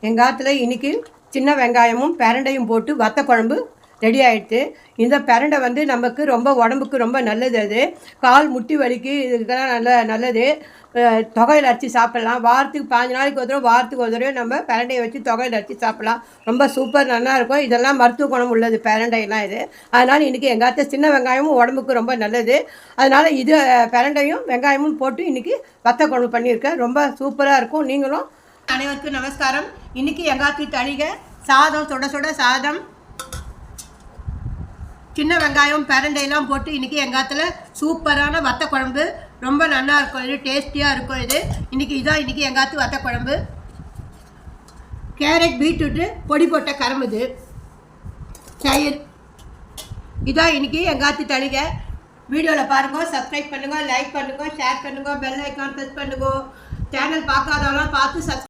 எங்கள் ஆற்றுல இன்றைக்கி சின்ன வெங்காயமும் பிரண்டையும் போட்டு வத்த குழம்பு ரெடி ஆகிடுது. இந்த பிரண்டை வந்து நமக்கு ரொம்ப உடம்புக்கு ரொம்ப நல்லது. அது கால் முட்டி வலிக்கு இதுக்கெல்லாம் நல்லது. தொகையில் அரைச்சி சாப்பிட்லாம். வாரத்துக்கு 5 நாளைக்கு ஒரு தடவை, வாரத்துக்கு ஒரு தடவை நம்ம பிரண்டையை வச்சு தொகையில் அரைச்சி சாப்பிட்லாம். ரொம்ப சூப்பர் நல்லாயிருக்கும். இதெல்லாம் மருத்துவ குணம் உள்ளது பிரண்டையெல்லாம் இது. அதனால் இன்றைக்கி எங்கள் ஆற்று சின்ன வெங்காயமும் உடம்புக்கு ரொம்ப நல்லது. அதனால் இது பிரண்டையும் வெங்காயமும் போட்டு இன்றைக்கி வத்த குழம்பு பண்ணியிருக்கேன். ரொம்ப சூப்பராக இருக்கும். நீங்களும். அனைவருக்கும் நமஸ்காரம். இன்றைக்கி எங்கள் ஆற்று தளிகை சாதம், சுட சுட சாதம், சின்ன வெங்காயம் பிரண்டையெல்லாம் போட்டு இன்றைக்கி எங்கள் ஆற்றுல சூப்பரான வத்த குழம்பு ரொம்ப நல்லா இருக்கும். இது டேஸ்டியாக இருக்கும். இது இதான் இன்றைக்கி எங்கள் ஆற்று வத்த குழம்பு. கேரட் பீட்ரூட்டு பொடி போட்ட கரும்புது தயிர். இதான் இன்றைக்கி எங்கள் ஆற்று தளிகை. வீடியோவில் பாருங்கள், சப்ஸ்கிரைப் பண்ணுங்கள், லைக் பண்ணுங்கள், ஷேர் பண்ணுங்கள், பெல் ஐக்கான் ப்ரெஸ் பண்ணுங்கள். சேனல் பார்க்காதவங்களாம் பார்த்து